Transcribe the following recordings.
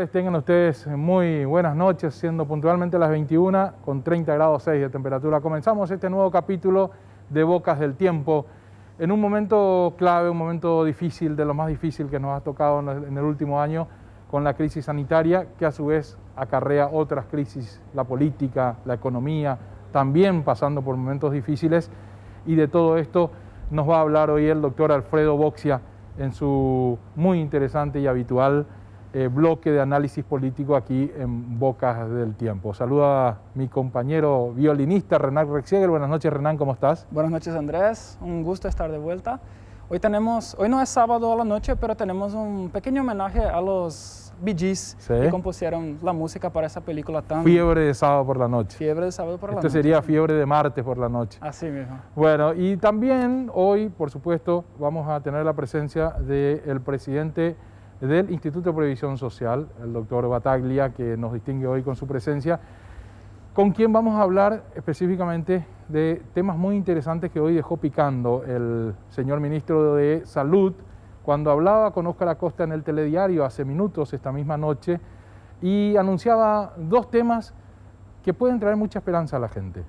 tardes, tengan ustedes muy buenas noches, siendo puntualmente las 21 con 30 grados 6 de temperatura. Comenzamos este nuevo capítulo de Bocas del Tiempo en un momento clave, un momento difícil, de lo más difícil que nos ha tocado en el último año, con la crisis sanitaria, que a su vez acarrea otras crisis, la política, la economía, también pasando por momentos difíciles. Y de todo esto nos va a hablar hoy el doctor Alfredo Boxia en su muy interesante y habitual bloque de análisis político aquí en Bocas del Tiempo. Saluda a mi compañero violinista Renan Rexiegel. Buenas noches, Renan, ¿cómo estás? Buenas noches, Andrés. Un gusto estar de vuelta. Hoy no es sábado a la noche, pero tenemos un pequeño homenaje a los Bee Gees, ¿sí?, que compusieron la música para esa película tan... Fiebre de sábado por la noche. Fiebre de sábado por la noche. Esto sería fiebre de martes por la noche. Así mismo. Bueno, y también hoy, por supuesto, vamos a tener la presencia del presidente del Instituto de Previsión Social, el doctor Battaglia, que nos distingue hoy con su presencia, con quien vamos a hablar específicamente de temas muy interesantes que hoy dejó picando el señor ministro de Salud, cuando hablaba con Óscar Acosta en el telediario hace minutos, esta misma noche, y anunciaba dos temas que pueden traer mucha esperanza a la gente.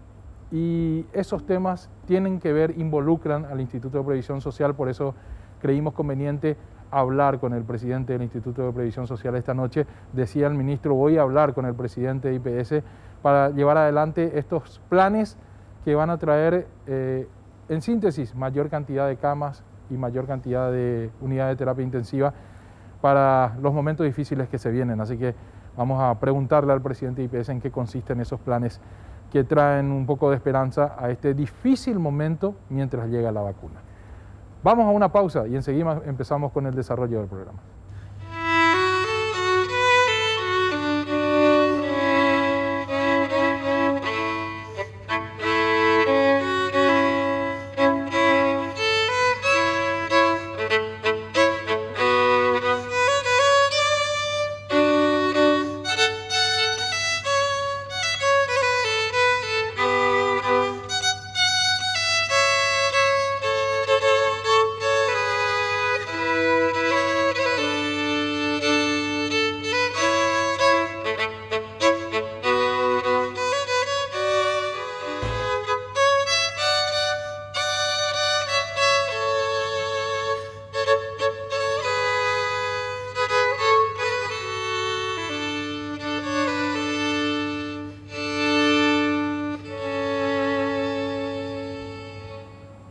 Y esos temas tienen que ver, involucran al Instituto de Previsión Social, por eso creímos conveniente hablar con el presidente del Instituto de Previsión Social esta noche. Decía el ministro, voy a hablar con el presidente de IPS para llevar adelante estos planes que van a traer, en síntesis, mayor cantidad de camas y mayor cantidad de unidades de terapia intensiva para los momentos difíciles que se vienen. Así que vamos a preguntarle al presidente de IPS en qué consisten esos planes que traen un poco de esperanza a este difícil momento mientras llega la vacuna. Vamos a una pausa y enseguida empezamos con el desarrollo del programa.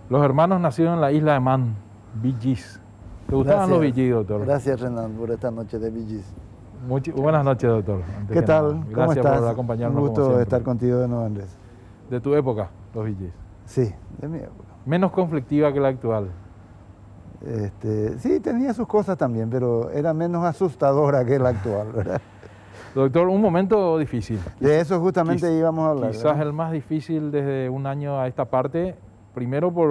Los hermanos nacieron en la isla de Man, Bee Gees. ¿Te gustaban los Bee Gees, doctor? Gracias, Renan, por esta noche de Bee Gees. Buenas noches, doctor. ¿Qué tal? Gracias por acompañarnos. Un gusto estar contigo de nuevo, Andrés. ¿De tu época, los Bee Gees? Sí, de mi época. Menos conflictiva que la actual. Sí, tenía sus cosas también, pero era menos asustadora que la actual, ¿verdad? Doctor, un momento difícil. De eso justamente íbamos a hablar. Quizás, ¿verdad?, el más difícil desde un año a esta parte. Primero por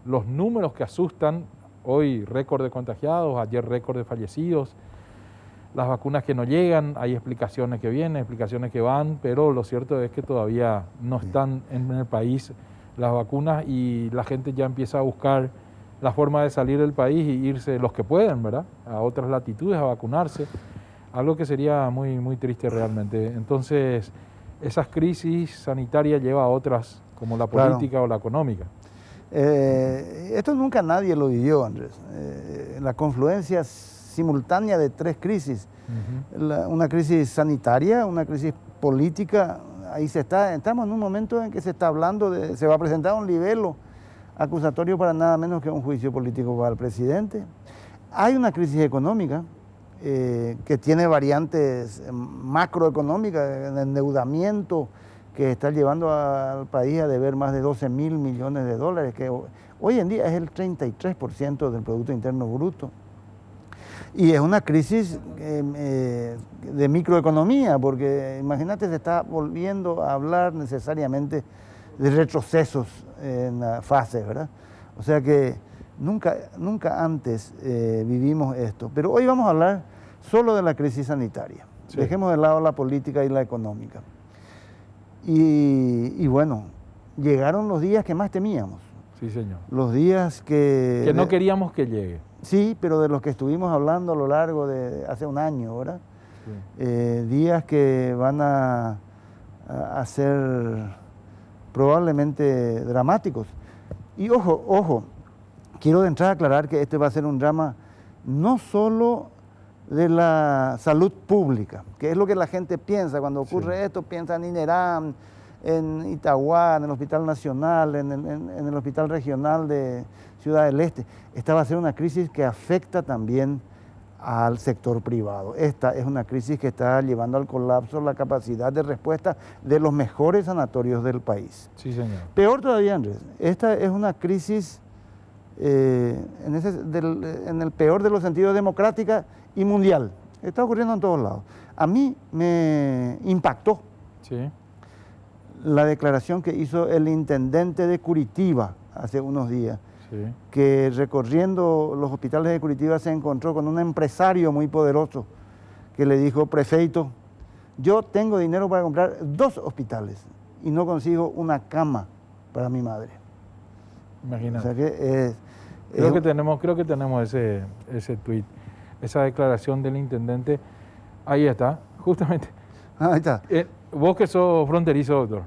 los números que asustan, hoy récord de contagiados, ayer récord de fallecidos, las vacunas que no llegan, hay explicaciones que vienen, explicaciones que van, pero lo cierto es que todavía no están en el país las vacunas y la gente ya empieza a buscar la forma de salir del país y irse, los que pueden, ¿verdad?, a otras latitudes a vacunarse, algo que sería muy, muy triste realmente. Entonces, esas crisis sanitarias lleva a otras, como la política, claro, o la económica. Esto nunca nadie lo vivió, Andrés. La confluencia simultánea de tres crisis. Una crisis sanitaria, una crisis política. Ahí estamos en un momento en que se está hablando se va a presentar un libelo acusatorio para nada menos que un juicio político para el presidente. Hay una crisis económica que tiene variantes macroeconómicas, el endeudamiento que está llevando al país a deber más de 12.000 millones de dólares, que hoy en día es el 33% del Producto Interno Bruto. Y es una crisis de microeconomía, porque imagínate, se está volviendo a hablar necesariamente de retrocesos en la fase, ¿verdad? O sea que nunca antes vivimos esto. Pero hoy vamos a hablar solo de la crisis sanitaria. Sí. Dejemos de lado la política y la económica. Y bueno, llegaron los días que más temíamos. Sí, señor. Los días que no queríamos que llegue. Sí, pero de los que estuvimos hablando a lo largo de hace un año, ¿verdad? días que van a ser probablemente dramáticos. Y ojo, quiero de entrada aclarar que este va a ser un drama no solo de la salud pública, que es lo que la gente piensa cuando ocurre esto, piensa en INERAM, en Itagua, en el Hospital Nacional, en el Hospital Regional de Ciudad del Este. Esta va a ser una crisis que afecta también al sector privado. Esta es una crisis que está llevando al colapso la capacidad de respuesta de los mejores sanatorios del país. Sí, señor. Peor todavía, Andrés, esta es una crisis en el peor de los sentidos, democrática y mundial. Está ocurriendo en todos lados. A mí me impactó la declaración que hizo el intendente de Curitiba hace unos días, que recorriendo los hospitales de Curitiba se encontró con un empresario muy poderoso que le dijo: prefeito, yo tengo dinero para comprar 2 hospitales y no consigo una cama para mi madre. Imagínate. O sea que creo que tenemos ese tuit, esa declaración del intendente. Ahí está, justamente. Ahí está. Vos que sos fronterizo, doctor,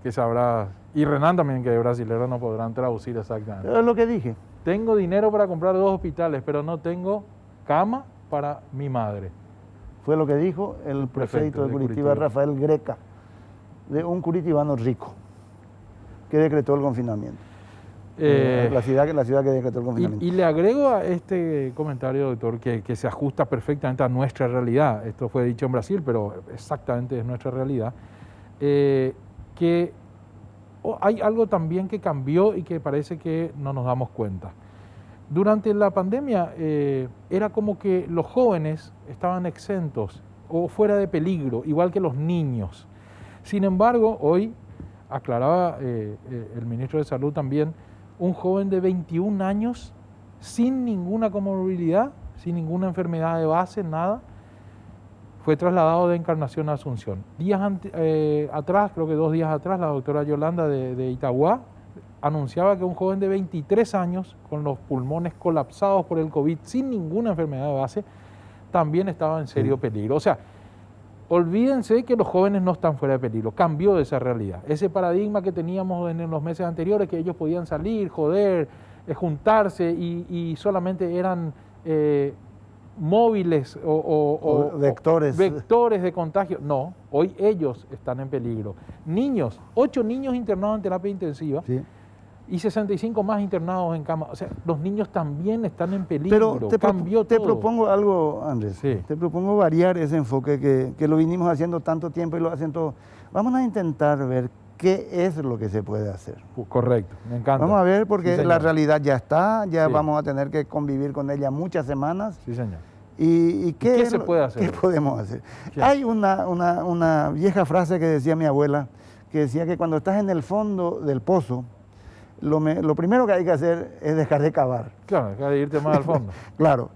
que sabrás, y Renan también, que es brasilero, no podrán traducir exactamente. Es lo que dije. Tengo dinero para comprar 2 hospitales, pero no tengo cama para mi madre. Fue lo que dijo el prefeito de Curitiba, Rafael Greca, de un curitibano rico, que decretó el confinamiento. La ciudad que decretó el confinamiento. Y le agrego a este comentario, doctor, que se ajusta perfectamente a nuestra realidad. Esto fue dicho en Brasil, pero exactamente es nuestra realidad. Que hay algo también que cambió y que parece que no nos damos cuenta. Durante la pandemia era como que los jóvenes estaban exentos o fuera de peligro, igual que los niños. Sin embargo, hoy, aclaraba el ministro de Salud también, un joven de 21 años, sin ninguna comorbilidad, sin ninguna enfermedad de base, nada, fue trasladado de Encarnación a Asunción. Días atrás, creo que 2 días atrás, la doctora Yolanda de Itagua anunciaba que un joven de 23 años, con los pulmones colapsados por el COVID, sin ninguna enfermedad de base, también estaba en serio peligro. O sea, olvídense que los jóvenes no están fuera de peligro, cambió esa realidad. Ese paradigma que teníamos en los meses anteriores, que ellos podían salir, joder, juntarse y solamente eran móviles o vectores de contagio. No, hoy ellos están en peligro. Niños, 8 niños internados en terapia intensiva y 65 más internados en cama. O sea, los niños también están en peligro. Pero te propongo algo, Andrés. Te propongo variar ese enfoque que lo vinimos haciendo tanto tiempo y lo hacen todos. Vamos a intentar ver qué es lo que se puede hacer. Correcto, me encanta. Vamos a ver, porque la realidad ya está, vamos a tener que convivir con ella muchas semanas. Sí, señor. ¿Y qué se puede hacer? ¿Qué podemos hacer? Hay una vieja frase que decía mi abuela, que decía que cuando estás en el fondo del pozo, lo primero que hay que hacer es dejar de cavar. Claro, dejar de irte más al fondo. Claro.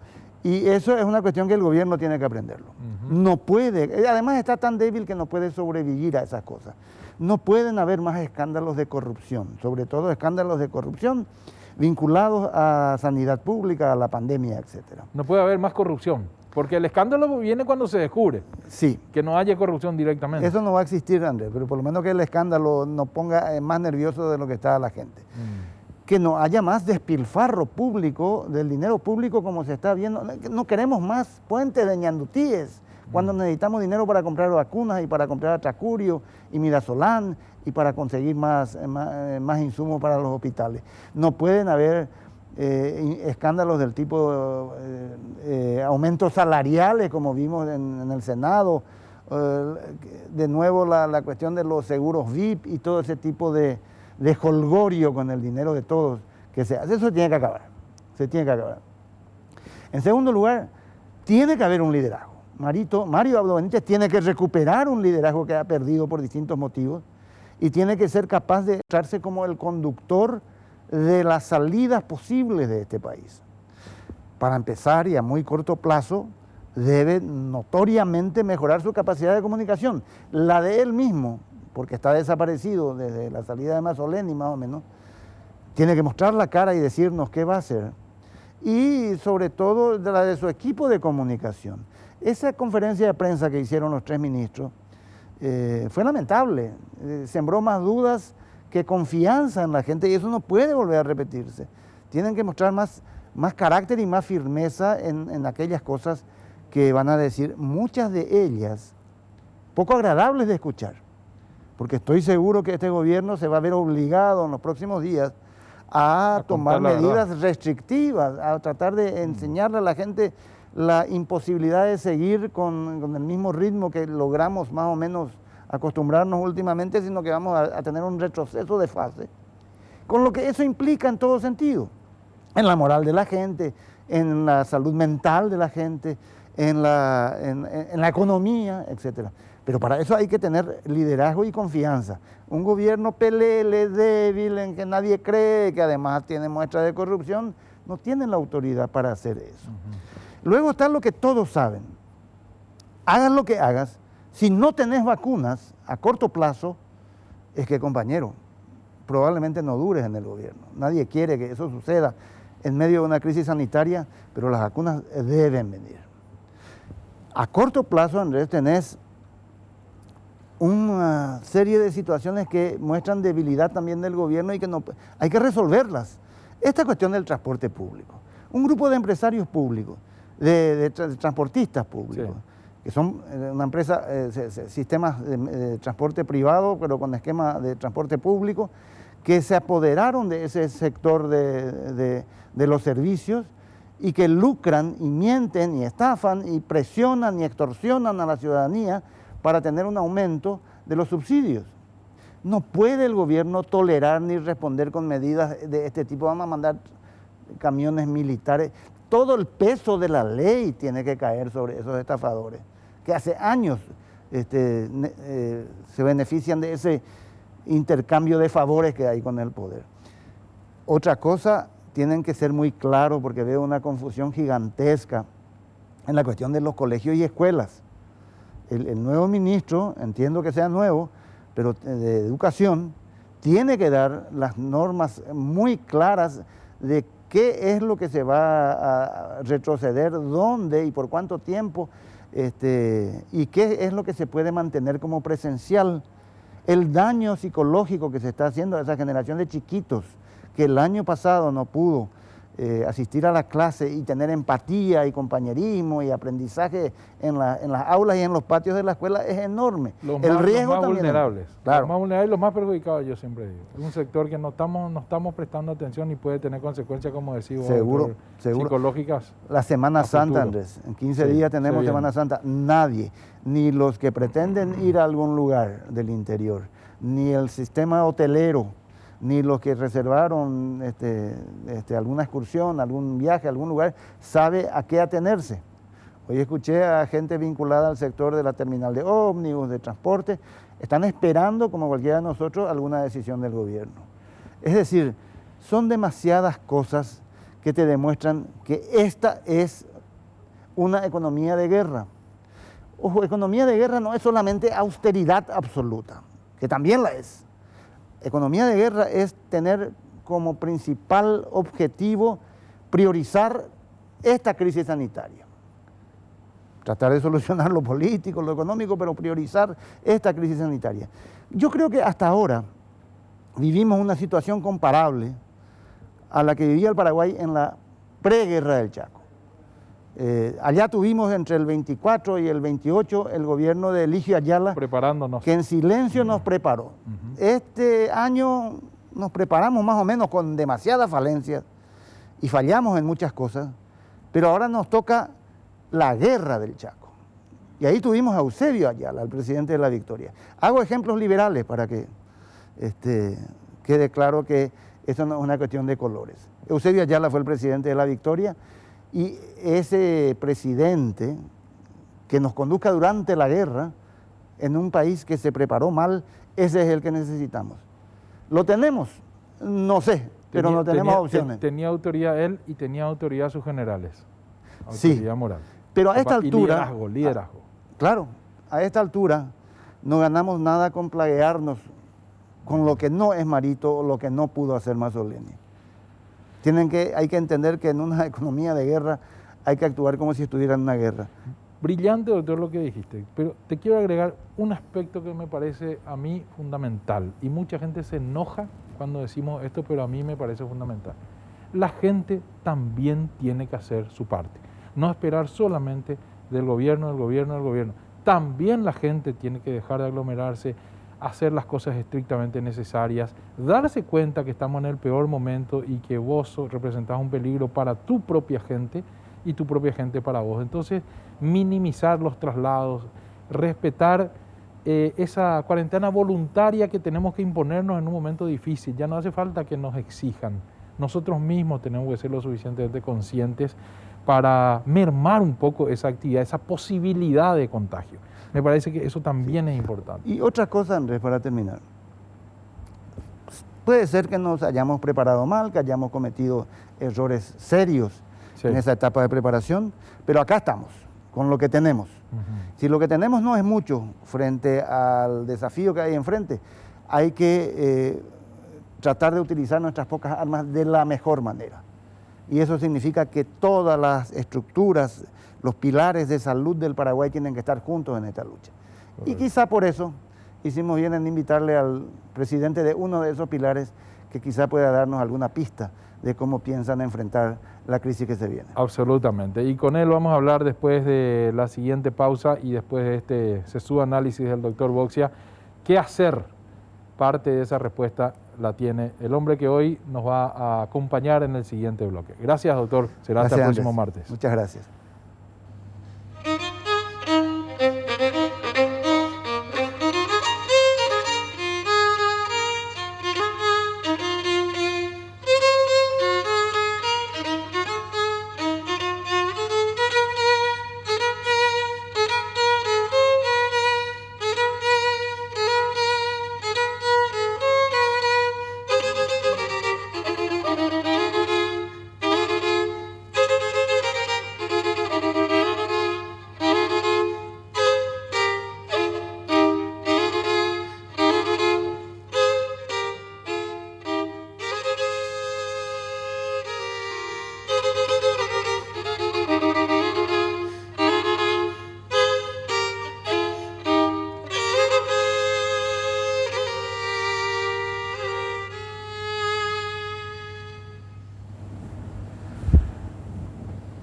Y eso es una cuestión que el gobierno tiene que aprenderlo. No puede, además está tan débil que no puede sobrevivir a esas cosas. No pueden haber más escándalos de corrupción, sobre todo escándalos de corrupción vinculados a sanidad pública, a la pandemia, etc. No puede haber más corrupción, porque el escándalo viene cuando se descubre que no haya corrupción directamente. Eso no va a existir, Andrés, pero por lo menos que el escándalo nos ponga más nervioso de lo que está la gente. Que no haya más despilfarro público, del dinero público como se está viendo. No queremos más puentes de ñandutíes cuando necesitamos dinero para comprar vacunas y para comprar atracurio y midazolam y para conseguir más insumos para los hospitales. No pueden haber escándalos del tipo aumentos salariales como vimos en el Senado, de nuevo la cuestión de los seguros VIP y todo ese tipo de jolgorio con el dinero de todos que se hace. Eso tiene que acabar, se tiene que acabar. En segundo lugar, tiene que haber un liderazgo. Mario Abdo Benítez tiene que recuperar un liderazgo que ha perdido por distintos motivos y tiene que ser capaz de mostrarse como el conductor de las salidas posibles de este país. Para empezar, y a muy corto plazo, debe notoriamente mejorar su capacidad de comunicación, la de él mismo, porque está desaparecido desde la salida de Mazzoleni más o menos. Tiene que mostrar la cara y decirnos qué va a hacer. Y sobre todo la de su equipo de comunicación. Esa conferencia de prensa que hicieron los 3 ministros fue lamentable, sembró más dudas que confianza en la gente y eso no puede volver a repetirse. Tienen que mostrar más carácter y más firmeza en aquellas cosas que van a decir, muchas de ellas poco agradables de escuchar, porque estoy seguro que este gobierno se va a ver obligado en los próximos días a tomar medidas restrictivas, a tratar de enseñarle a la gente la imposibilidad de seguir con el mismo ritmo que logramos más o menos acostumbrarnos últimamente, sino que vamos a tener un retroceso de fase, con lo que eso implica en todo sentido, en la moral de la gente, en la salud mental de la gente, en la economía, etc. Pero para eso hay que tener liderazgo y confianza. Un gobierno pelele, débil, en que nadie cree, que además tiene muestras de corrupción, no tienen la autoridad para hacer eso. Luego está lo que todos saben. Hagas lo que hagas, si no tenés vacunas a corto plazo, es que, compañero, probablemente no dures en el gobierno. Nadie quiere que eso suceda en medio de una crisis sanitaria, pero las vacunas deben venir. A corto plazo, Andrés, tenés una serie de situaciones que muestran debilidad también del gobierno y que no, hay que resolverlas. Esta cuestión del transporte público. Un grupo de empresarios públicos, de transportistas públicos, sí, que son una empresa, sistemas de transporte privado, pero con esquema de transporte público, que se apoderaron de ese sector de los servicios y que lucran y mienten y estafan y presionan y extorsionan a la ciudadanía para tener un aumento de los subsidios. No puede el gobierno tolerar ni responder con medidas de este tipo. Vamos a mandar camiones militares. Todo el peso de la ley tiene que caer sobre esos estafadores, que hace años se benefician de ese intercambio de favores que hay con el poder. Otra cosa, tienen que ser muy claros porque veo una confusión gigantesca en la cuestión de los colegios y escuelas. El nuevo ministro, entiendo que sea nuevo, pero de educación, tiene que dar las normas muy claras de qué es lo que se va a retroceder, dónde y por cuánto tiempo, y qué es lo que se puede mantener como presencial. El daño psicológico que se está haciendo a esa generación de chiquitos que el año pasado no pudo asistir a la clase y tener empatía y compañerismo y aprendizaje en las aulas y en los patios de la escuela es enorme. El riesgo los más vulnerables, claro. Los más vulnerables y los más perjudicados, yo siempre digo. Es un sector que no estamos prestando atención y puede tener consecuencias, como decís vos, seguro. psicológicas. La Semana Santa, Andrés, en 15 días tenemos Semana Santa. Nadie, ni los que pretenden ir a algún lugar del interior, ni el sistema hotelero, ni los que reservaron alguna excursión, algún viaje a algún lugar, sabe a qué atenerse. Hoy escuché a gente vinculada al sector de la terminal de ómnibus, de transporte, están esperando, como cualquiera de nosotros, alguna decisión del gobierno. Es decir, son demasiadas cosas que te demuestran que esta es una economía de guerra. Ojo, economía de guerra no es solamente austeridad absoluta, que también la es. Economía de guerra es tener como principal objetivo priorizar esta crisis sanitaria. Tratar de solucionar lo político, lo económico, pero priorizar esta crisis sanitaria. Yo creo que hasta ahora vivimos una situación comparable a la que vivía el Paraguay en la preguerra del Chaco. Allá tuvimos entre el 24 y el 28 el gobierno de Eligio Ayala, preparándonos, que en silencio nos preparó. Este año nos preparamos más o menos con demasiadas falencias y fallamos en muchas cosas, pero ahora nos toca la guerra del Chaco. Y ahí tuvimos a Eusebio Ayala, el presidente de la Victoria. Hago ejemplos liberales para que quede claro que eso no es una cuestión de colores. Eusebio Ayala fue el presidente de la Victoria, y ese presidente que nos conduzca durante la guerra en un país que se preparó mal, ese es el que necesitamos. ¿Lo tenemos? No sé, pero no tenemos opciones. Tenía autoridad él y tenía autoridad sus generales. Autoridad moral. Pero a esta altura... Liderazgo. Claro, a esta altura no ganamos nada con plaguearnos con lo que no es Marito o lo que no pudo hacer Mazzoleni. Hay que entender que en una economía de guerra hay que actuar como si estuviera en una guerra. Brillante, doctor, lo que dijiste, pero te quiero agregar un aspecto que me parece a mí fundamental, y mucha gente se enoja cuando decimos esto, pero a mí me parece fundamental. La gente también tiene que hacer su parte, no esperar solamente del gobierno. También la gente tiene que dejar de aglomerarse, hacer las cosas estrictamente necesarias, darse cuenta que estamos en el peor momento y que vos representás un peligro para tu propia gente y tu propia gente para vos. Entonces, minimizar los traslados, respetar esa cuarentena voluntaria que tenemos que imponernos en un momento difícil. Ya no hace falta que nos exijan. Nosotros mismos tenemos que ser lo suficientemente conscientes para mermar un poco esa actividad, esa posibilidad de contagio. Me parece que eso también es importante. Y otra cosa, Andrés, para terminar. Puede ser que nos hayamos preparado mal, que hayamos cometido errores serios en esa etapa de preparación, pero acá estamos, con lo que tenemos. Si lo que tenemos no es mucho frente al desafío que hay enfrente, hay que tratar de utilizar nuestras pocas armas de la mejor manera. Y eso significa que todas las estructuras, los pilares de salud del Paraguay tienen que estar juntos en esta lucha. Correcto. Y quizá por eso hicimos bien en invitarle al presidente de uno de esos pilares que quizá pueda darnos alguna pista de cómo piensan enfrentar la crisis que se viene. Absolutamente. Y con él vamos a hablar después de la siguiente pausa y después de este sesudo análisis del doctor Boxia. ¿Qué hacer? Parte de esa respuesta la tiene el hombre que hoy nos va a acompañar en el siguiente bloque. Gracias, doctor. Será hasta el próximo martes. Muchas gracias.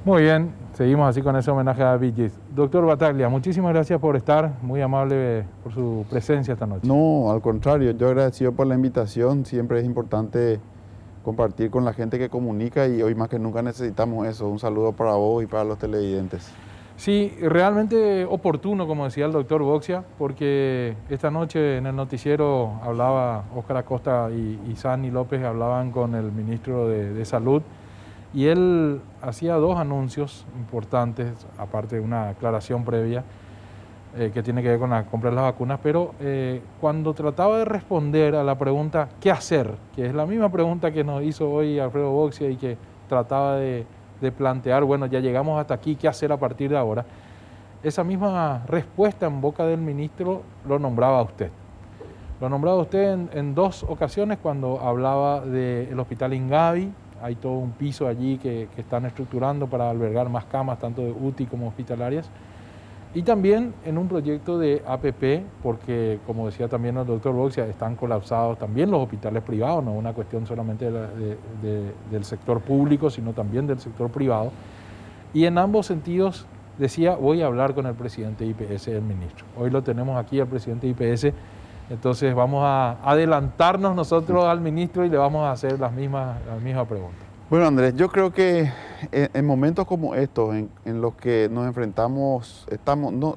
Muy bien, seguimos así con ese homenaje a Bee Gees. Doctor Battaglia, muchísimas gracias por estar, muy amable por su presencia esta noche. No, al contrario, yo agradecido por la invitación. Siempre es importante compartir con la gente que comunica y hoy más que nunca necesitamos eso. Un saludo para vos y para los televidentes. Sí, realmente oportuno, como decía el doctor Boxia, porque esta noche en el noticiero hablaba Óscar Acosta y Sanny López, hablaban con el ministro de Salud, y él hacía dos anuncios importantes, aparte de una aclaración previa que tiene que ver con la compra de las vacunas, pero cuando trataba de responder a la pregunta ¿qué hacer?, que es la misma pregunta que nos hizo hoy Alfredo Boxia y que trataba de plantear, bueno, ya llegamos hasta aquí, ¿qué hacer a partir de ahora? Esa misma respuesta en boca del ministro lo nombraba a usted. Lo nombraba usted en dos ocasiones cuando hablaba del hospital Ingavi. Hay todo un piso allí que están estructurando para albergar más camas, tanto de UTI como hospitalarias. Y también en un proyecto de APP, porque como decía también el doctor Boxia, están colapsados también los hospitales privados, no es una cuestión solamente del sector público, sino también del sector privado. Y en ambos sentidos decía, voy a hablar con el presidente de IPS, el ministro. Hoy lo tenemos aquí, el presidente de IPS, entonces vamos a adelantarnos nosotros al ministro y le vamos a hacer la misma pregunta. Bueno, Andrés, yo creo que en momentos como estos, en los que nos enfrentamos,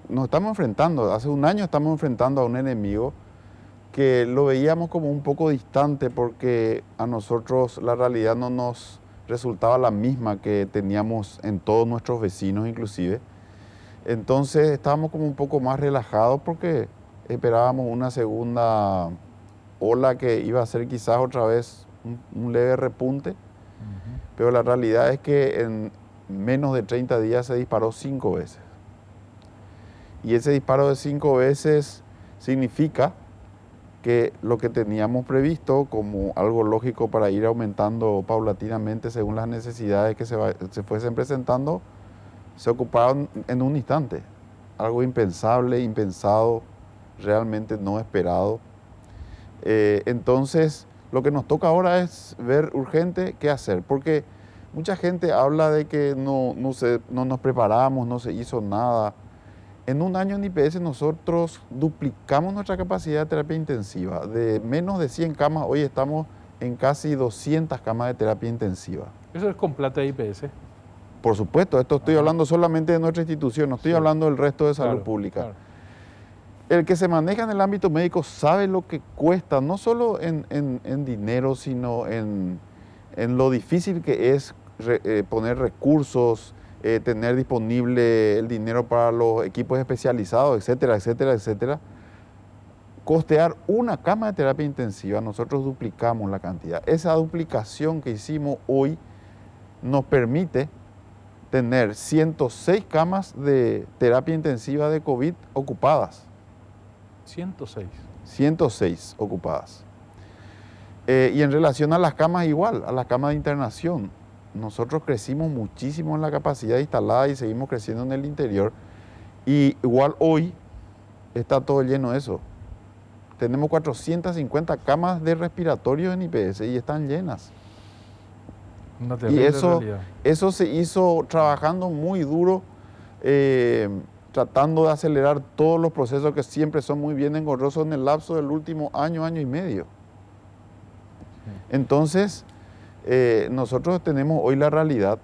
nos estamos enfrentando, hace un año estamos enfrentando a un enemigo que lo veíamos como un poco distante porque a nosotros la realidad no nos resultaba la misma que teníamos en todos nuestros vecinos inclusive. Entonces estábamos como un poco más relajados porque esperábamos una segunda ola que iba a ser quizás otra vez un leve repunte. Pero la realidad es que en menos de 30 días se disparó 5 veces. Y ese disparo de 5 veces significa que lo que teníamos previsto como algo lógico para ir aumentando paulatinamente según las necesidades que se fuesen presentando, se ocuparon en un instante. algo impensable, impensado, realmente no esperado. Entonces, lo que nos toca ahora es ver urgente qué hacer, porque mucha gente habla de que no nos preparamos, no se hizo nada. En un año en IPS nosotros duplicamos nuestra capacidad de terapia intensiva. De menos de 100 camas, hoy estamos en casi 200 camas de terapia intensiva. Eso es con plata de IPS. Por supuesto, esto estoy hablando solamente de nuestra institución, no estoy hablando del resto de salud Claro, pública. claro. El que se maneja en el ámbito médico sabe lo que cuesta, no solo en dinero, sino en lo difícil que es poner recursos, tener disponible el dinero para los equipos especializados, etcétera, etcétera, etcétera. Costear una cama de terapia intensiva, nosotros duplicamos la cantidad. Esa duplicación que hicimos hoy nos permite tener 106 camas de terapia intensiva de COVID ocupadas. 106. 106 ocupadas. Y en relación a las camas igual, a las camas de internación, nosotros crecimos muchísimo en la capacidad instalada y seguimos creciendo en el interior. Y igual hoy está todo lleno de eso. Tenemos 450 camas de respiratorio en IPS y están llenas. Una Y terrible realidad. eso se hizo trabajando muy duro, tratando de acelerar todos los procesos que siempre son muy bien engorrosos en el lapso del último año, año y medio. Entonces, nosotros tenemos hoy la realidad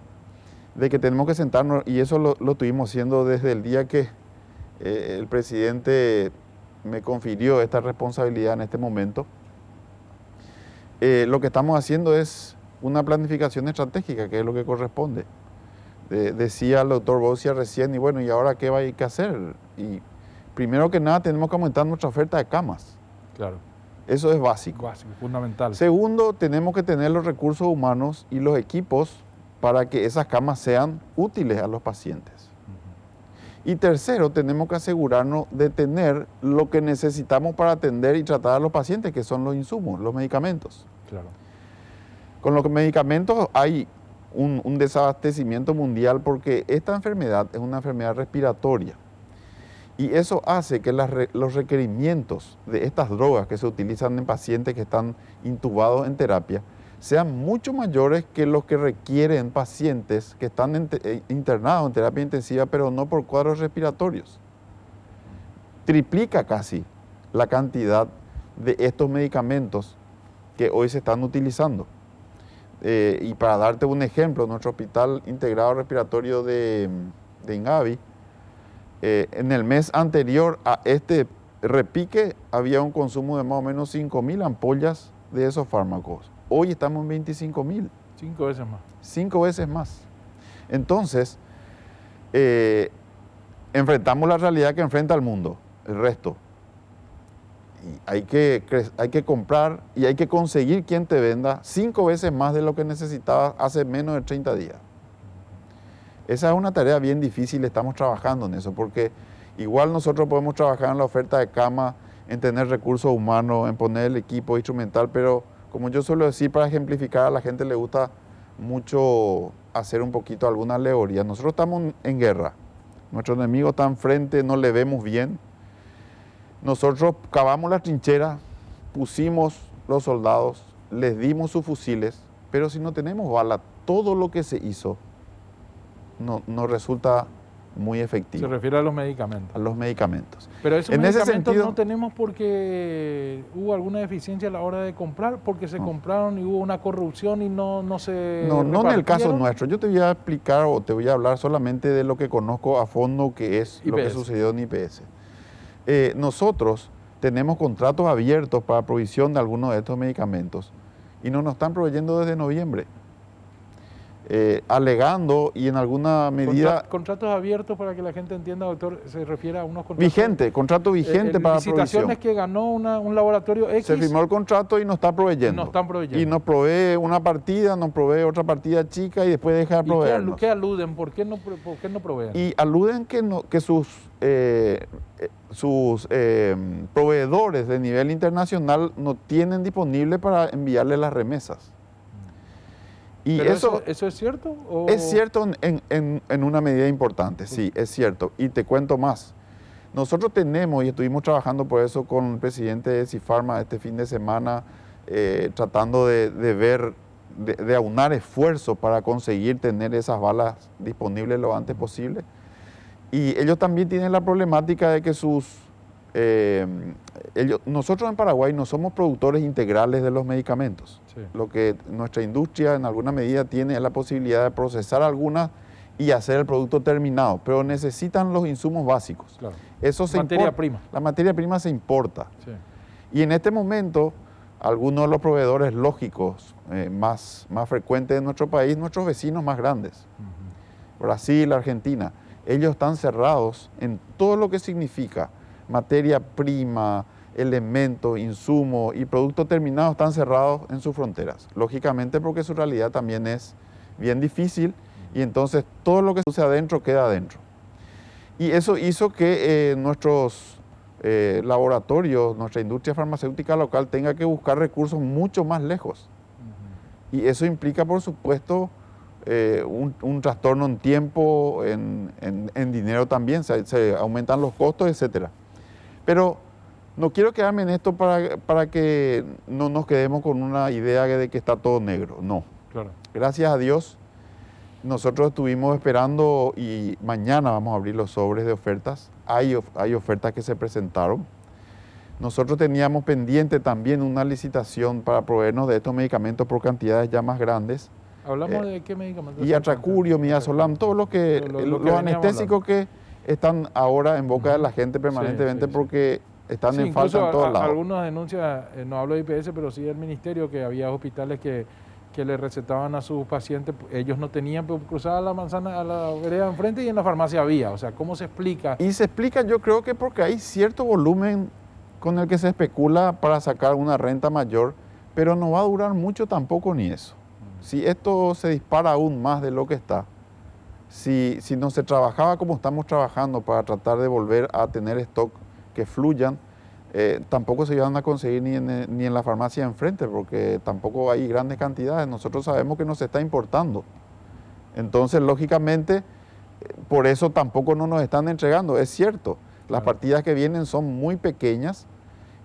de que tenemos que sentarnos, y eso lo estuvimos haciendo desde el día que el presidente me confirió esta responsabilidad en este momento. Lo que estamos haciendo es una planificación estratégica, que es lo que corresponde. Decía el doctor Bocia recién, y bueno, ¿y ahora qué hay que hacer? Y primero que nada tenemos que aumentar nuestra oferta de camas. Claro. Eso es básico. Básico, fundamental. Segundo, tenemos que tener los recursos humanos y los equipos para que esas camas sean útiles a los pacientes. Y tercero, tenemos que asegurarnos de tener lo que necesitamos para atender y tratar a los pacientes, que son los insumos, los medicamentos. Claro. Con los medicamentos hay un desabastecimiento mundial porque esta enfermedad es una enfermedad respiratoria. Y eso hace que los requerimientos de estas drogas que se utilizan en pacientes que están intubados en terapia sean mucho mayores que los que requieren pacientes que están internados en terapia intensiva, pero no por cuadros respiratorios. Triplica casi la cantidad de estos medicamentos que hoy se están utilizando. Y para darte un ejemplo, nuestro Hospital Integrado Respiratorio de Ingavi, en el mes anterior a este repique había un consumo de más o menos 5.000 ampollas de esos fármacos. Hoy estamos en 25.000. 5 veces más. 5 veces más. Entonces, enfrentamos la realidad que enfrenta el mundo, el resto. Y hay que comprar y hay que conseguir quien te venda 5 veces más de lo que necesitabas hace menos de 30 días. Esa es una tarea bien difícil, estamos trabajando en eso, porque igual nosotros podemos trabajar en la oferta de cama, en tener recursos humanos, en poner el equipo instrumental, pero como yo suelo decir, para ejemplificar, a la gente le gusta mucho hacer un poquito alguna alegoría. Nosotros estamos en guerra, nuestro enemigo está enfrente, no le vemos bien. Nosotros cavamos la trinchera, pusimos los soldados, les dimos sus fusiles, pero si no tenemos bala, todo lo que se hizo no resulta muy efectivo. Se refiere a los medicamentos. A los medicamentos. Pero esos En ese medicamentos sentido, no tenemos porque hubo alguna deficiencia a la hora de comprar, porque se compraron y hubo una corrupción y no se no en el caso repartieron. nuestro. Yo te voy a explicar o te voy a hablar solamente de lo que conozco a fondo, que es lo que IPS. sucedió en IPS. Nosotros tenemos contratos abiertos para provisión de algunos de estos medicamentos y no nos están proveyendo desde noviembre. Alegando y en alguna medida... Contratos abiertos, para que la gente entienda, doctor, se refiere a unos contratos... contrato vigente para licitaciones provisión. que ganó un laboratorio X. Se firmó el contrato y no está proveyendo. No están proveyendo. Y nos provee una partida, nos provee otra partida chica y después deja de ¿Y proveernos. qué aluden? ¿Por qué no proveen? Y aluden que sus proveedores de nivel internacional no tienen disponible para enviarle las remesas. Y ¿Pero eso es cierto? ¿O? es cierto en una medida importante, sí, es cierto. Y te cuento más. Nosotros tenemos, y estuvimos trabajando por eso con el presidente de Cifarma este fin de semana, tratando de ver, de aunar esfuerzos para conseguir tener esas balas disponibles lo antes posible. Y ellos también tienen la problemática de que nosotros en Paraguay no somos productores integrales de los medicamentos. Sí. Lo que nuestra industria en alguna medida tiene es la posibilidad de procesar algunas y hacer el producto terminado, pero necesitan los insumos básicos. Claro. Eso se Materia importa. prima. La materia prima se importa. Sí. Y en este momento, algunos de los proveedores lógicos más frecuentes de nuestro país, nuestros vecinos más grandes, Brasil, Argentina, ellos están cerrados en todo lo que significa materia prima, elementos, insumos y productos terminados, están cerrados en sus fronteras. Lógicamente porque su realidad también es bien difícil y entonces todo lo que sucede adentro queda adentro. Y eso hizo que nuestros laboratorios, nuestra industria farmacéutica local tenga que buscar recursos mucho más lejos. Y eso implica, por supuesto, un trastorno en tiempo, en dinero también, se aumentan los costos, etc. Pero no quiero quedarme en esto para que no nos quedemos con una idea de que está todo negro, no. Claro. Gracias a Dios, nosotros estuvimos esperando y mañana vamos a abrir los sobres de ofertas. Hay ofertas que se presentaron. Nosotros teníamos pendiente también una licitación para proveernos de estos medicamentos por cantidades ya más grandes. ¿Hablamos de qué medicamentos? Y atracurio, midazolam, todos los anestésicos que están ahora en boca de la gente permanentemente porque están en falta en todos lados. Algunas denuncias, no hablo de IPS, pero sí del ministerio, que había hospitales que le recetaban a sus pacientes, ellos no tenían, pero cruzaban la manzana a la vereda enfrente y en la farmacia había. O sea, ¿cómo se explica? Y se explica, yo creo que porque hay cierto volumen con el que se especula para sacar una renta mayor, pero no va a durar mucho tampoco ni eso. Si esto se dispara aún más de lo que está, si no se trabajaba como estamos trabajando para tratar de volver a tener stock que fluyan, tampoco se iban a conseguir ni en la farmacia enfrente, porque tampoco hay grandes cantidades. Nosotros sabemos que no se está importando. Entonces, lógicamente, por eso tampoco no nos están entregando. Es cierto, las partidas que vienen son muy pequeñas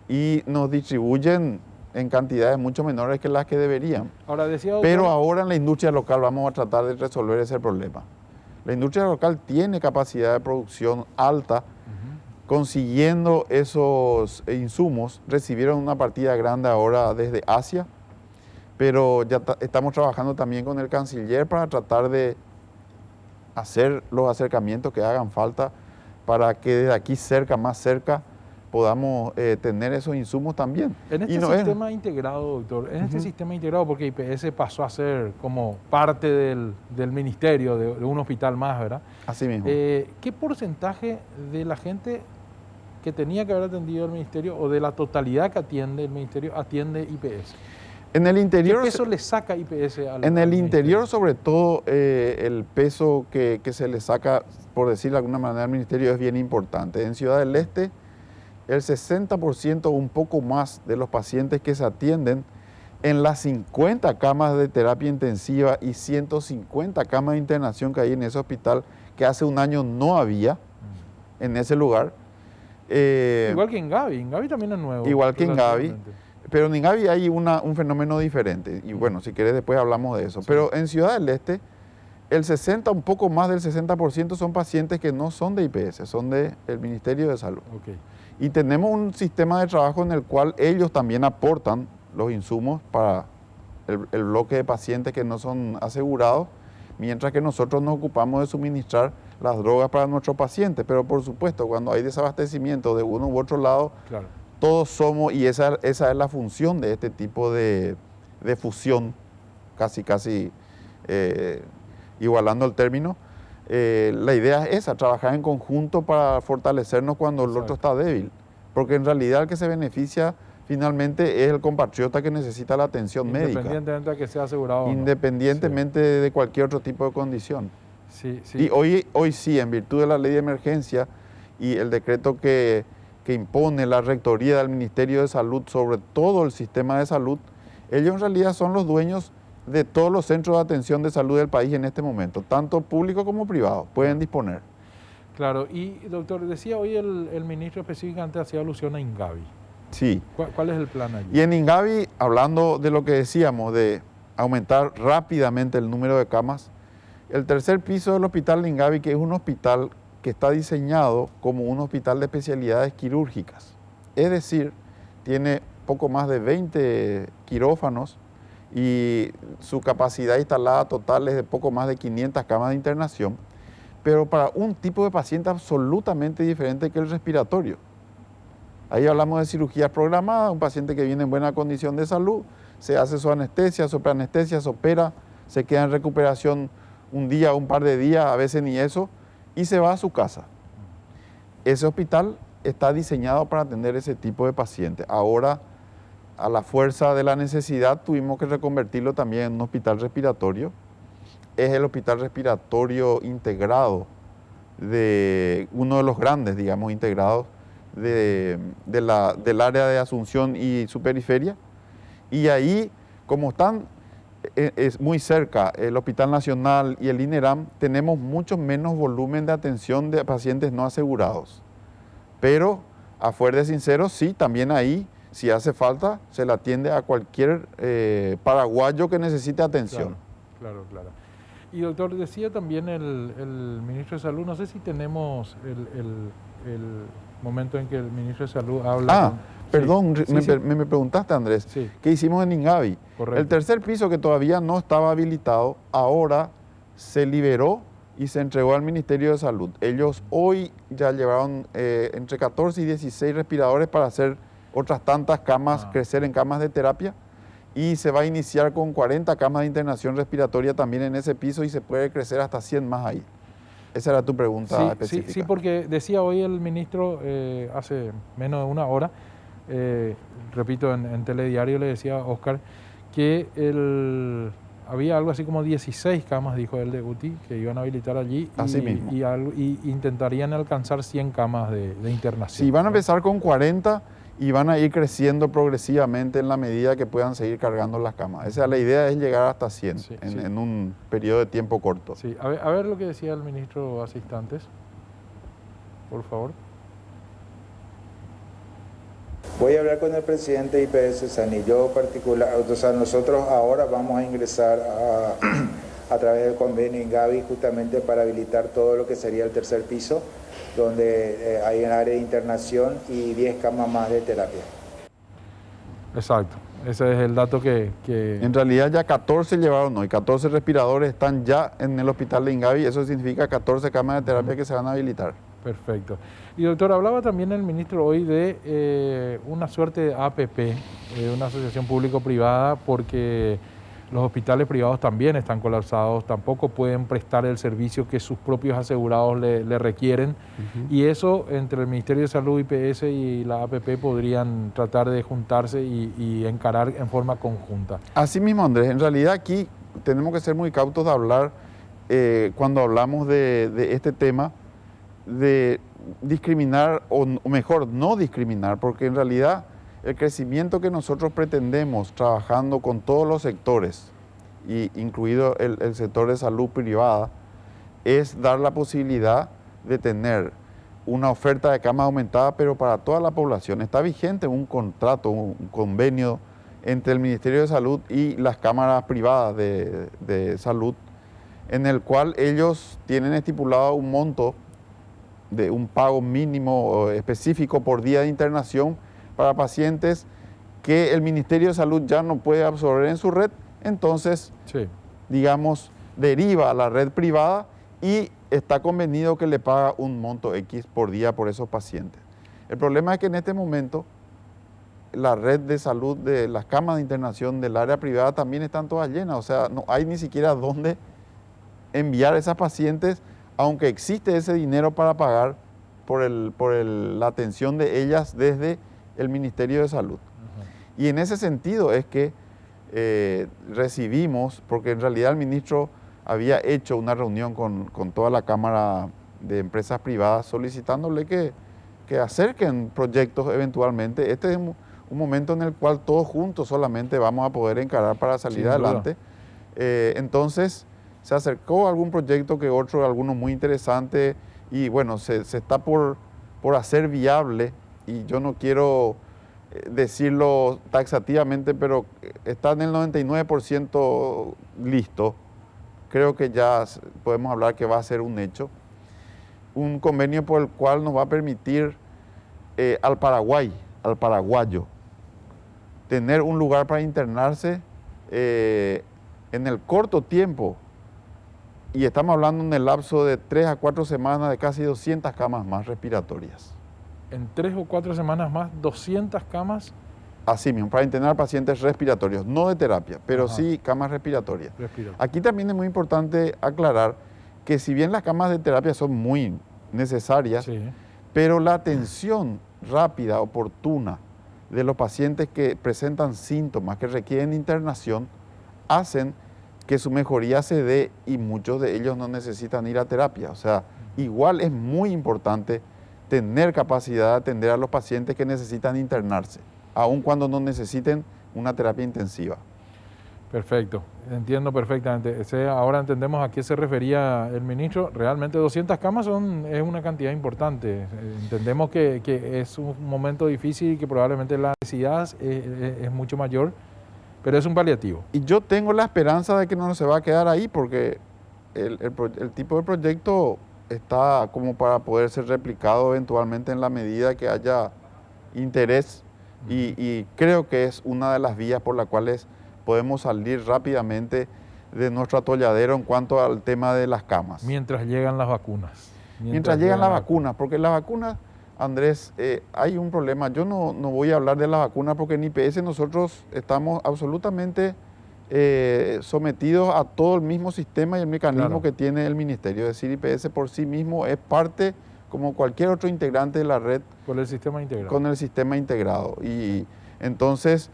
y nos distribuyen en cantidades mucho menores que las que deberían. Ahora decía, doctor, pero ahora en la industria local vamos a tratar de resolver ese problema. La industria local tiene capacidad de producción alta. Consiguiendo esos insumos, recibieron una partida grande ahora desde Asia, pero ya estamos trabajando también con el canciller para tratar de hacer los acercamientos que hagan falta para que desde aquí cerca, más cerca, podamos tener esos insumos también. En este sistema integrado, doctor, en este sistema integrado, porque IPS pasó a ser como parte del ministerio, de un hospital más, ¿verdad? Así mismo. ¿Qué porcentaje de la gente que tenía que haber atendido el ministerio o de la totalidad que atiende el ministerio atiende IPS? En el interior, ¿Qué peso le saca IPS al En el interior, ministerio? sobre todo, el peso que se le saca, por decirlo de alguna manera, al ministerio es bien importante. En Ciudad del Este, el 60% o un poco más de los pacientes que se atienden en las 50 camas de terapia intensiva y 150 camas de internación que hay en ese hospital, que hace un año no había en ese lugar. Igual que en Gavi también es nuevo. Igual que en Gavi, pero en Gavi hay un fenómeno diferente. Y bueno, si querés después hablamos de eso. Sí. Pero en Ciudad del Este, el 60, un poco más del 60% son pacientes que no son de IPS, son del Ministerio de Salud. Okay. Y tenemos un sistema de trabajo en el cual ellos también aportan los insumos para el bloque de pacientes que no son asegurados, mientras que nosotros nos ocupamos de suministrar las drogas para nuestros pacientes. Pero por supuesto, cuando hay desabastecimiento de uno u otro lado, claro, todos somos, y esa es la función de este tipo de fusión, casi igualando el término. La idea es esa, trabajar en conjunto para fortalecernos cuando el otro está débil, porque en realidad el que se beneficia finalmente es el compatriota que necesita la atención médica. Independientemente de que sea asegurado. Independientemente de cualquier otro tipo de condición. Sí, sí. Y hoy sí, en virtud de la ley de emergencia y el decreto que impone la rectoría del Ministerio de Salud sobre todo el sistema de salud, ellos en realidad son los dueños de todos los centros de atención de salud del país en este momento, tanto público como privado, pueden disponer. Claro, y doctor, decía hoy el ministro específicamente hacía alusión a Ingavi. Sí. ¿Cuál es el plan allí? Y en Ingavi, hablando de lo que decíamos, de aumentar rápidamente el número de camas, el tercer piso del hospital de Ingavi, que es un hospital que está diseñado como un hospital de especialidades quirúrgicas. Es decir, tiene poco más de 20 quirófanos y su capacidad instalada total es de poco más de 500 camas de internación, pero para un tipo de paciente absolutamente diferente que el respiratorio. Ahí hablamos de cirugías programadas, un paciente que viene en buena condición de salud, se hace su anestesia, su preanestesia, se opera, se queda en recuperación un día, un par de días, a veces ni eso, y se va a su casa. Ese hospital está diseñado para atender ese tipo de pacientes. Ahora, a la fuerza de la necesidad, tuvimos que reconvertirlo también en un hospital respiratorio. Es el hospital respiratorio integrado, de uno de los grandes, digamos, integrados del área de Asunción y su periferia. Y ahí, como están es muy cerca el Hospital Nacional y el INERAM, tenemos mucho menos volumen de atención de pacientes no asegurados. Pero, a fuer de sincero, sí, también ahí, si hace falta, se le atiende a cualquier paraguayo que necesite atención. Claro. Y doctor, decía también el ministro de Salud, no sé si tenemos el momento en que el ministro de Salud habla... Perdón, me preguntaste, Andrés, ¿qué hicimos en Ingavi? Correcto. El tercer piso, que todavía no estaba habilitado, ahora se liberó y se entregó al Ministerio de Salud. Ellos hoy ya llevaron entre 14 y 16 respiradores para hacer otras tantas camas, crecer en camas de terapia, y se va a iniciar con 40 camas de internación respiratoria también en ese piso y se puede crecer hasta 100 más ahí. Esa era tu pregunta específica. Sí, porque decía hoy el ministro, hace menos de una hora, repito, en Telediario le decía a Oscar que había algo así como 16 camas, dijo él, de UTI, que iban a habilitar allí. Así mismo. Y intentarían alcanzar 100 camas de internación. Sí, van a empezar con 40 y van a ir creciendo progresivamente en la medida que puedan seguir cargando las camas. Esa es la idea, es llegar hasta 100 en un periodo de tiempo corto. Sí, a ver lo que decía el ministro hace instantes, por favor. Voy a hablar con el presidente de IPS Sani. Yo particular, o sea, nosotros ahora vamos a ingresar a través del convenio Ingavi justamente para habilitar todo lo que sería el tercer piso, donde hay un área de internación y 10 camas más de terapia. Exacto, ese es el dato que... En realidad ya 14 llevaron hoy, 14 respiradores están ya en el hospital de Ingavi, eso significa 14 camas de terapia que se van a habilitar. Perfecto. Y doctor, hablaba también el ministro hoy de una suerte de APP, una asociación público-privada, porque los hospitales privados también están colapsados, tampoco pueden prestar el servicio que sus propios asegurados le requieren, y eso entre el Ministerio de Salud, IPS y la APP podrían tratar de juntarse y encarar en forma conjunta. Así mismo, Andrés, en realidad aquí tenemos que ser muy cautos de hablar, cuando hablamos de este tema, de discriminar, o mejor, no discriminar, porque en realidad el crecimiento que nosotros pretendemos trabajando con todos los sectores, y incluido el sector de salud privada, es dar la posibilidad de tener una oferta de camas aumentada, pero para toda la población. Está vigente un contrato, un convenio entre el Ministerio de Salud y las cámaras privadas de salud, en el cual ellos tienen estipulado un monto de un pago mínimo específico por día de internación para pacientes que el Ministerio de Salud ya no puede absorber en su red, entonces, digamos, deriva a la red privada y está convenido que le paga un monto X por día por esos pacientes. El problema es que en este momento la red de salud de las camas de internación del área privada también están todas llenas, o sea, no hay ni siquiera dónde enviar a esas pacientes, aunque existe ese dinero para pagar por la atención de ellas desde el Ministerio de Salud. Y en ese sentido es que recibimos, porque en realidad el ministro había hecho una reunión con toda la Cámara de Empresas Privadas solicitándole que acerquen proyectos eventualmente. Este es un momento en el cual todos juntos solamente vamos a poder encarar para salir adelante. Entonces, se acercó algún proyecto que otro, algunos muy interesantes, y bueno, se está por hacer viable, y yo no quiero decirlo taxativamente, pero está en el 99% listo. Creo que ya podemos hablar que va a ser un hecho. Un convenio por el cual nos va a permitir al paraguayo, tener un lugar para internarse en el corto tiempo. Y estamos hablando en el lapso de 3 a 4 semanas de casi 200 camas más respiratorias. En 3 o 4 semanas más, 200 camas. Así mismo, para internar pacientes respiratorios, no de terapia, pero Ajá. sí camas respiratorias. Aquí también es muy importante aclarar que si bien las camas de terapia son muy necesarias, Sí. pero la atención rápida, oportuna de los pacientes que presentan síntomas que requieren internación, hacen que su mejoría se dé y muchos de ellos no necesitan ir a terapia. O sea, igual es muy importante tener capacidad de atender a los pacientes que necesitan internarse, aun cuando no necesiten una terapia intensiva. Perfecto, entiendo perfectamente. Ahora entendemos a qué se refería el ministro. Realmente 200 camas es una cantidad importante. Entendemos que es un momento difícil y que probablemente la necesidad es mucho mayor, pero es un paliativo. Y yo tengo la esperanza de que no se va a quedar ahí, porque el tipo de proyecto está como para poder ser replicado eventualmente en la medida que haya interés, y creo que es una de las vías por las cuales podemos salir rápidamente de nuestro atolladero en cuanto al tema de las camas. Mientras llegan las vacunas. Mientras llegan las vacunas, porque las vacunas, Andrés, hay un problema. Yo no voy a hablar de las vacunas porque en IPS nosotros estamos absolutamente sometidos a todo el mismo sistema y el mecanismo Claro. que tiene el ministerio. Es decir, IPS por sí mismo es parte, como cualquier otro integrante de la red, Con el sistema integrado. con el sistema integrado. Y entonces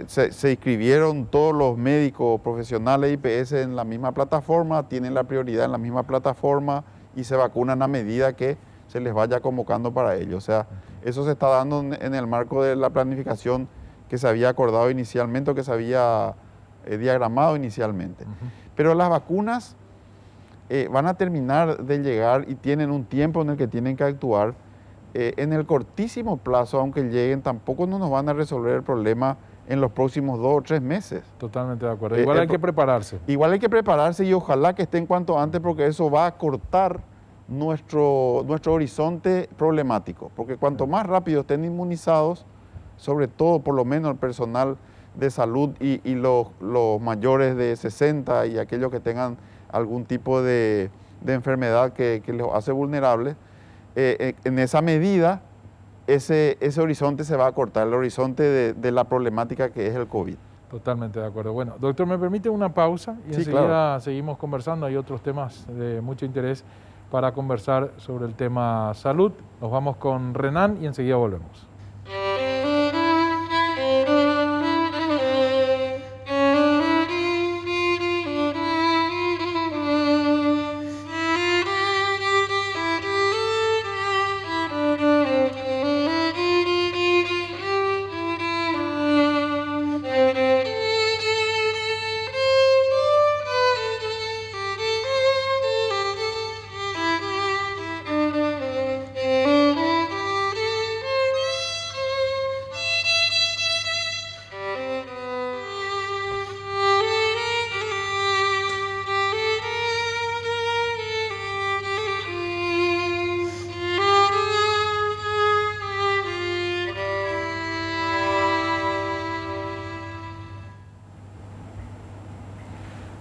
se inscribieron todos los médicos profesionales IPS en la misma plataforma, tienen la prioridad en la misma plataforma y se vacunan a medida que se les vaya convocando para ello. O sea, eso se está dando en el marco de la planificación que se había acordado inicialmente o que se había diagramado inicialmente. Pero las vacunas van a terminar de llegar y tienen un tiempo en el que tienen que actuar. En el cortísimo plazo, aunque lleguen, tampoco no nos van a resolver el problema en los próximos 2 o 3 meses. Totalmente de acuerdo. Igual hay que prepararse. Igual hay que prepararse y ojalá que estén cuanto antes, porque eso va a cortar nuestro horizonte problemático. Porque cuanto más rápido estén inmunizados, sobre todo por lo menos el personal de salud y los mayores de 60 y aquellos que tengan algún tipo de enfermedad que los hace vulnerables, en esa medida ese horizonte se va a cortar, el horizonte de la problemática que es el COVID. Totalmente de acuerdo. Bueno, doctor, ¿me permite una pausa? Y Sí, enseguida claro. seguimos conversando. Hay otros temas de mucho interés para conversar sobre el tema salud. Nos vamos con Renan y enseguida volvemos.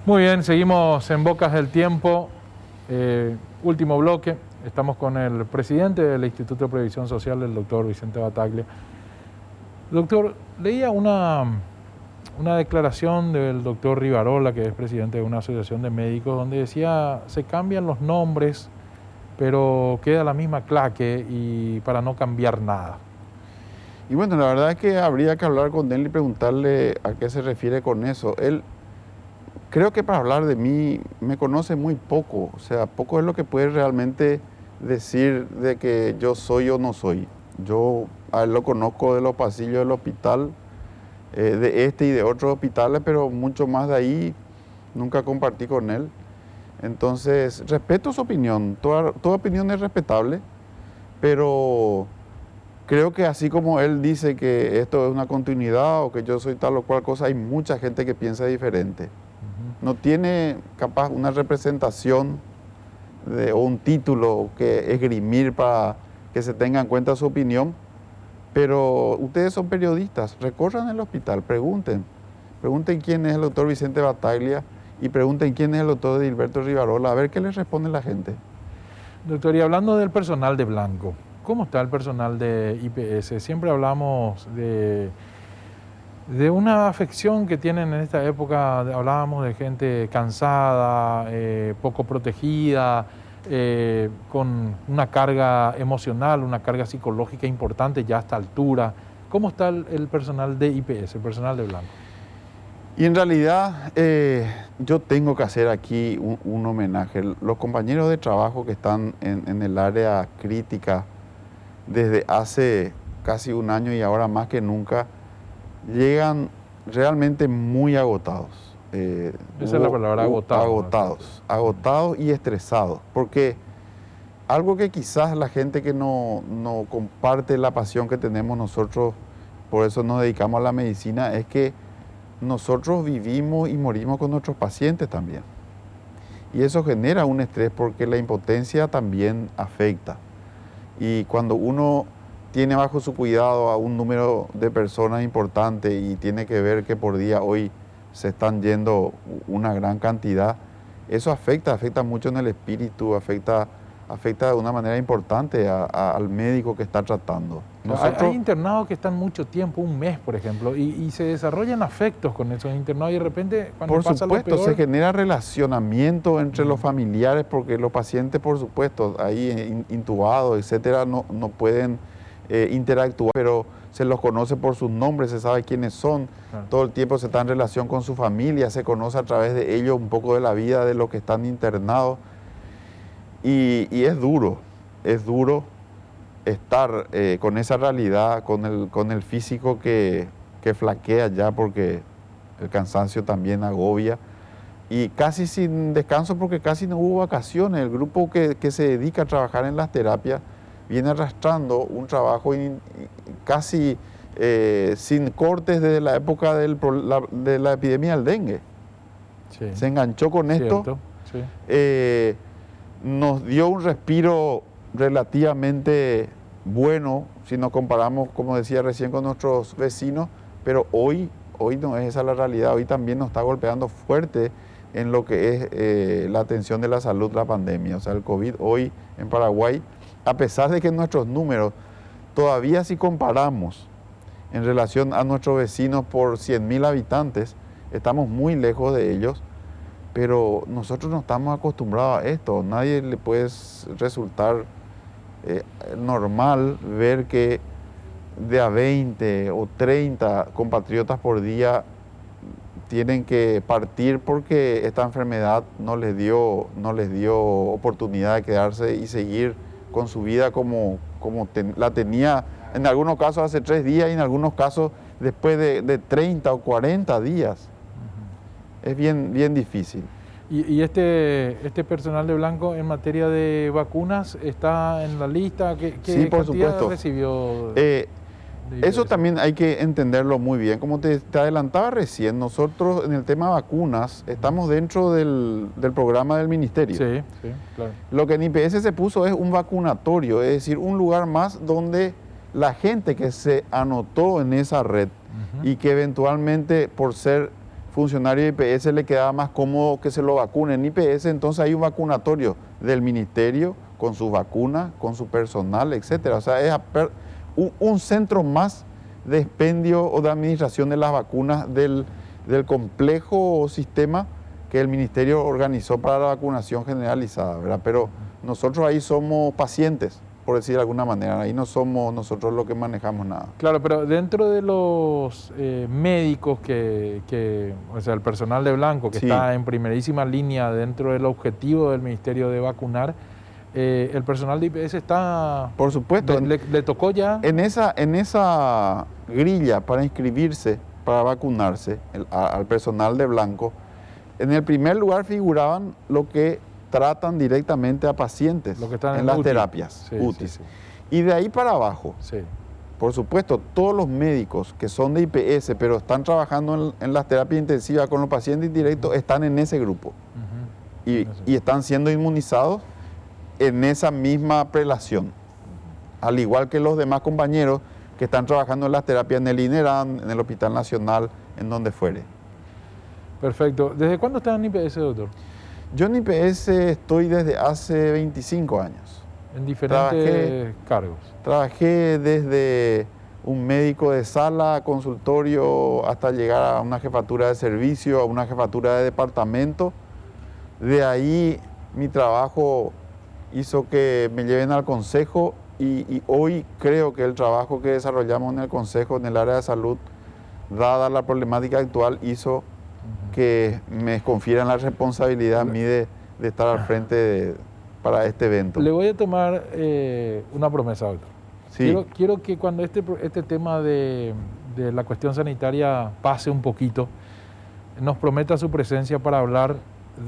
Muy bien, seguimos en Bocas del Tiempo. Último bloque. Estamos con el presidente del Instituto de Previsión Social, el doctor Vicente Battaglia. Doctor, leía una declaración del doctor Rivarola, que es presidente de una asociación de médicos, donde decía, se cambian los nombres, pero queda la misma claque y para no cambiar nada. Y bueno, la verdad es que habría que hablar con él y preguntarle a qué se refiere con eso. Él, creo que para hablar de mí, me conoce muy poco. O sea, poco es lo que puede realmente decir de que yo soy o no soy. Yo a él lo conozco de los pasillos del hospital, de este y de otros hospitales, pero mucho más de ahí nunca compartí con él. Entonces, respeto su opinión, toda opinión es respetable, pero creo que así como él dice que esto es una continuidad o que yo soy tal o cual cosa, hay mucha gente que piensa diferente. No tiene capaz una representación o un título que esgrimir para que se tenga en cuenta su opinión, pero ustedes son periodistas, recorran el hospital, pregunten quién es el doctor Vicente Battaglia y pregunten quién es el doctor Edilberto Rivarola, a ver qué les responde la gente. Doctor, y hablando del personal de Blanco, ¿cómo está el personal de IPS? Siempre hablamos de una afección que tienen en esta época, hablábamos de gente cansada, poco protegida, con una carga emocional, una carga psicológica importante ya a esta altura. ¿Cómo está el personal de IPS, el personal de Blanco? Y en realidad yo tengo que hacer aquí un homenaje. Los compañeros de trabajo que están en el área crítica desde hace casi un año y ahora más que nunca, llegan realmente muy agotados. Esa es la palabra, agotados. Agotados y estresados. Porque algo que quizás la gente que no comparte la pasión que tenemos nosotros, por eso nos dedicamos a la medicina, es que nosotros vivimos y morimos con nuestros pacientes también. Y eso genera un estrés porque la impotencia también afecta. Y cuando uno tiene bajo su cuidado a un número de personas importante y tiene que ver que por día hoy se están yendo una gran cantidad, eso afecta mucho en el espíritu, afecta de una manera importante al médico que está tratando. Hay internados que están mucho tiempo, un mes por ejemplo, y se desarrollan afectos con esos internados y de repente cuando por pasa supuesto, lo peor, se genera relacionamiento entre los familiares porque los pacientes, por supuesto, ahí intubados, etcétera, no pueden interactuar, pero se los conoce por sus nombres, se sabe quiénes son, claro. Todo el tiempo se está en relación con su familia, se conoce a través de ellos un poco de la vida de los que están internados. Y es duro estar con esa realidad, con el físico que flaquea ya porque el cansancio también agobia y casi sin descanso porque casi no hubo vacaciones. El grupo que se dedica a trabajar en las terapias viene arrastrando un trabajo casi sin cortes desde la época de la epidemia del dengue. Sí. Se enganchó con esto. Sí. Nos dio un respiro relativamente bueno si nos comparamos, como decía recién, con nuestros vecinos, pero hoy no es esa la realidad. Hoy también nos está golpeando fuerte en lo que es la atención de la salud, la pandemia. O sea, el COVID hoy en Paraguay, a pesar de que nuestros números, todavía si comparamos en relación a nuestros vecinos por 100.000 habitantes, estamos muy lejos de ellos. Pero nosotros no estamos acostumbrados a esto. Nadie le puede resultar normal ver que de a 20 o 30 compatriotas por día tienen que partir porque esta enfermedad no les dio oportunidad de quedarse y seguir con su vida como la tenía en algunos casos hace 3 días y en algunos casos después de 30 o 40 días. Es bien difícil. ¿Y este personal de Blanco en materia de vacunas está en la lista? ¿Qué sí, por supuesto. Recibió? Eso también hay que entenderlo muy bien. Como te adelantaba recién, nosotros en el tema vacunas estamos dentro del programa del Ministerio. Sí, claro. Lo que en IPS se puso es un vacunatorio, es decir, un lugar más donde la gente que se anotó en esa red y que eventualmente por ser funcionario de IPS le quedaba más cómodo que se lo vacunen en IPS, entonces hay un vacunatorio del Ministerio con sus vacunas, con su personal, etcétera. O sea, es un centro más de expendio o de administración de las vacunas del complejo sistema que el Ministerio organizó para la vacunación generalizada, ¿verdad? Pero nosotros ahí somos pacientes, por decir de alguna manera, ahí no somos nosotros los que manejamos nada. Claro, pero dentro de los médicos o sea, el personal de Blanco que está en primerísima línea dentro del objetivo del Ministerio de vacunar, el personal de IPS está... Por supuesto. ¿Le tocó ya? En esa grilla para inscribirse, para vacunarse al personal de Blanco, en el primer lugar figuraban lo que tratan directamente a pacientes Los que están en las UTI. terapias Sí, UTI. sí, sí. Y de ahí para abajo, Sí. por supuesto, todos los médicos que son de IPS, pero están trabajando en las terapias intensivas con los pacientes indirectos, están en ese grupo. Y están siendo inmunizados en esa misma prelación. Al igual que los demás compañeros que están trabajando en las terapias en el INERAN, en el Hospital Nacional, en donde fuere. Perfecto. ¿Desde cuándo estás en IPS, doctor? Yo en IPS estoy desde hace 25 años. En diferentes cargos. Trabajé desde un médico de sala, consultorio, hasta llegar a una jefatura de servicio, a una jefatura de departamento. De ahí mi trabajo hizo que me lleven al consejo y hoy creo que el trabajo que desarrollamos en el consejo, en el área de salud, dada la problemática actual, hizo que me confieran la responsabilidad a mí de estar al frente para este evento. Le voy a tomar una promesa, doctor. Sí. Quiero que cuando este tema de la cuestión sanitaria pase un poquito, nos prometa su presencia para hablar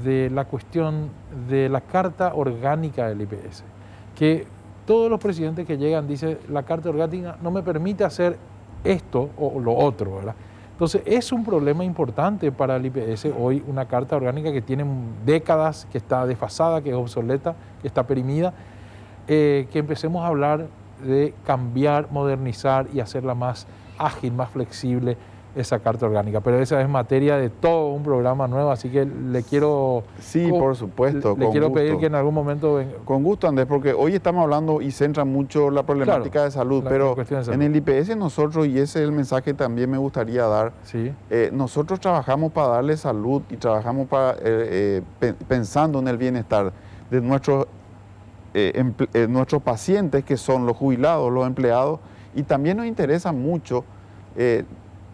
de la cuestión de la carta orgánica del IPS. Que todos los presidentes que llegan dicen, la carta orgánica no me permite hacer esto o lo otro, ¿verdad? Entonces es un problema importante para el IPS hoy, una carta orgánica que tiene décadas, que está desfasada, que es obsoleta, que está perimida, que empecemos a hablar de cambiar, modernizar y hacerla más ágil, más flexible esa carta orgánica. Pero esa es materia de todo un programa nuevo, así que le quiero... Sí, por supuesto, Le con quiero gusto. pedir que en algún momento... Con gusto, Andrés, porque hoy estamos hablando y centra mucho la problemática Claro, de salud, la pero cuestión de salud. en el IPS nosotros, y ese es el mensaje que también me gustaría dar, Sí, nosotros trabajamos para darle salud y trabajamos para, pensando en el bienestar de nuestros pacientes, que son los jubilados, los empleados, y también nos interesa mucho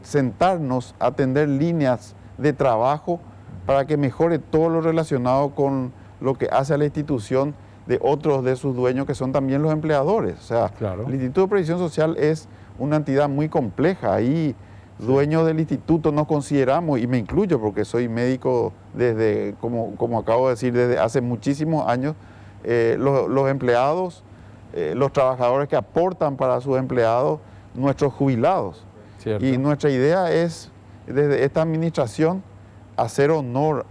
sentarnos a atender líneas de trabajo para que mejore todo lo relacionado con lo que hace a la institución de otros de sus dueños, que son también los empleadores. O sea, Claro. el Instituto de Previsión Social es una entidad muy compleja. Ahí, dueños del instituto nos consideramos, y me incluyo porque soy médico desde, como acabo de decir, desde hace muchísimos años, los empleados, los trabajadores que aportan para sus empleados, nuestros jubilados. cierto. Y nuestra idea es, desde esta administración, hacer honor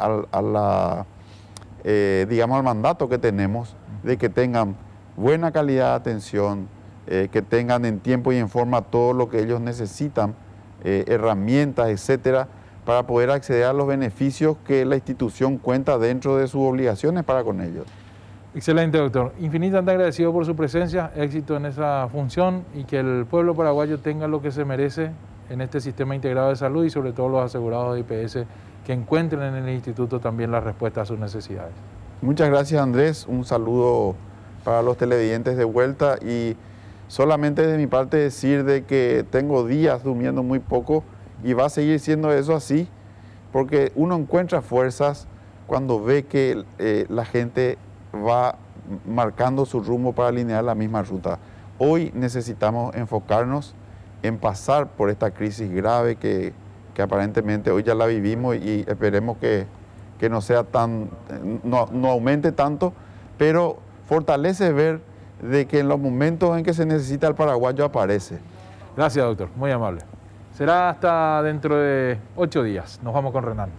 digamos, al mandato que tenemos de que tengan buena calidad de atención, que tengan en tiempo y en forma todo lo que ellos necesitan, herramientas, etcétera, para poder acceder a los beneficios que la institución cuenta dentro de sus obligaciones para con ellos. Excelente, doctor. Infinitamente agradecido por su presencia, éxito en esa función y que el pueblo paraguayo tenga lo que se merece en este sistema integrado de salud y sobre todo los asegurados de IPS que encuentren en el instituto también la respuesta a sus necesidades. Muchas gracias, Andrés. Un saludo para los televidentes de vuelta y solamente de mi parte decir de que tengo días durmiendo muy poco y va a seguir siendo eso así porque uno encuentra fuerzas cuando ve que la gente va marcando su rumbo para alinear la misma ruta. Hoy necesitamos enfocarnos en pasar por esta crisis grave que aparentemente hoy ya la vivimos y esperemos que no sea no aumente tanto, pero fortalece ver de que en los momentos en que se necesita el paraguayo aparece. Gracias, doctor. Muy amable. Será hasta dentro de 8 días. Nos vamos con Renan.